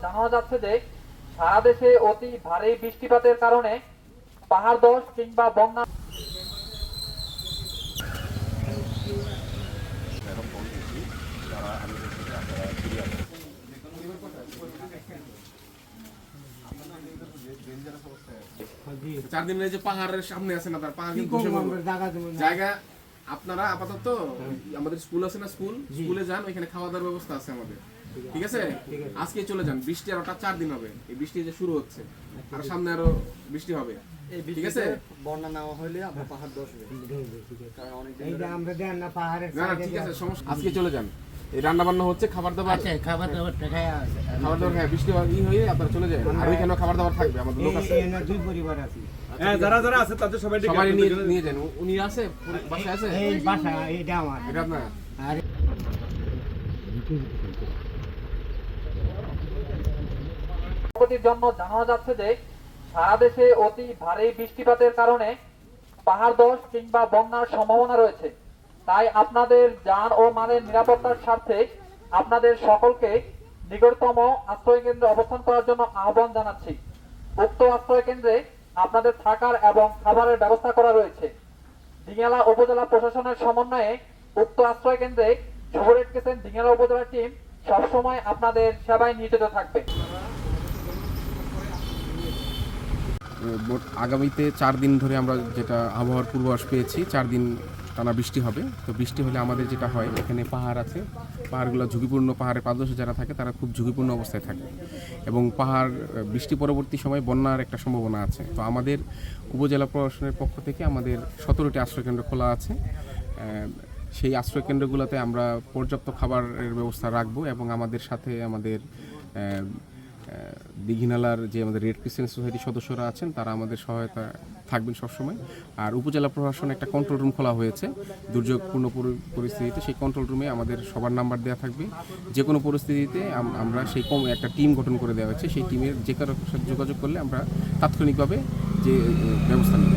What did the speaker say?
জানানো যাচ্ছে যে সারা দেশে অতি ভারী বৃষ্টিপাতের কারণে পাহাড় ধস কিংবা বন্যা চার দিনের যে পাহাড়ের সামনে আছে না, তার পাহাড় কিন্তু জায়গা আপনারা আপাতত আমাদের স্কুল আছে না, স্কুলে যান, ওইখানে খাওয়া দাওয়ার ব্যবস্থা আছে আমাদের, ঠিক আছে? আজকে চলে যান, বৃষ্টি আর ওটা 4 দিন হবে, এই বৃষ্টি যে শুরু হচ্ছে আর সামনে আরো বৃষ্টি হবে, ঠিক আছে? বন্যা না হলে আপনার পাহাড় ধস হবে, কারণ অনেক এই যে আমরা দেন না পাহাড়ের না না ঠিক আছে, সমস্যা। আজকে চলে যান, এই রান্না বান্না হচ্ছে, খাবার দাবার খাবার দাবার খায়, বৃষ্টি হয়ে আপনারা চলে যায়, আর ওইখানেও খাবার দাবার থাকবে, আমাদের লোক আছে, দুই পরিবার আছে। হ্যাঁ, যারা যারা আছে তাদের সবাই নিয়ে যান। উনি আছে, বাসায় আছে, এই বাসা এটা আমার, এটা আপনার। আর ক্ষতির জন্য জানানো যাচ্ছে যে সারা দেশে অতি ভারী বৃষ্টিপাতের কারণে পাহাড় ধস কিংবা বন্যার সম্ভাবনা রয়েছে। তাই আপনাদের যান ও মালের নিরাপত্তার স্বার্থে আপনাদের সকলকে নিকটতম আশ্রয় কেন্দ্রে অবস্থান করার জন্য আহ্বান জানাচ্ছি। উক্ত আশ্রয় কেন্দ্রে আপনাদের থাকার এবং খাবারের ব্যবস্থা করা রয়েছে। দিঘালা উপজেলা প্রশাসনের সমন্বয়ে উক্ত আশ্রয় কেন্দ্রে যুব রেড ক্রিসেন্ট দিঘালা উপজেলা টিম সবসময় আপনাদের সেবায় নিয়োজিত থাকবে। আগামীতে 4 দিন ধরে আমরা যেটা আবহাওয়ার পূর্বাভাস পেয়েছি, 4 দিন টানা বৃষ্টি হবে। তো বৃষ্টি হলে আমাদের যেটা হয়, এখানে পাহাড় আছে, পাহাড়গুলো ঝুঁকিপূর্ণ, পাহাড়ের পাদদেশে যারা থাকে তারা খুব ঝুঁকিপূর্ণ অবস্থায় থাকে, এবং পাহাড় বৃষ্টি পরবর্তী সময় বন্যার একটা সম্ভাবনা আছে। তো আমাদের উপজেলা প্রশাসনের পক্ষ থেকে আমাদের 17টি আশ্রয়কেন্দ্র খোলা আছে। সেই আশ্রয়কেন্দ্রগুলোতে আমরা পর্যাপ্ত খাবারের ব্যবস্থা রাখবো, এবং আমাদের সাথে আমাদের দীঘিনালার যে আমাদের রেড ক্রিসেন্ট সোসাইটির সদস্যরা আছেন তারা আমাদের সহায়তা থাকবেন সবসময়। আর উপজেলা প্রশাসন একটা কন্ট্রোল রুম খোলা হয়েছে দুর্যোগপূর্ণ পরিস্থিতিতে, সেই কন্ট্রোল রুমে আমাদের সবার নাম্বার দেওয়া থাকবে। যে কোনো পরিস্থিতিতে আমরা সেই একটা টিম গঠন করে দেওয়া হয়েছে, সেই টিমের যে কারো সাথে যোগাযোগ করলে আমরা তাৎক্ষণিকভাবে যে ব্যবস্থা নেব।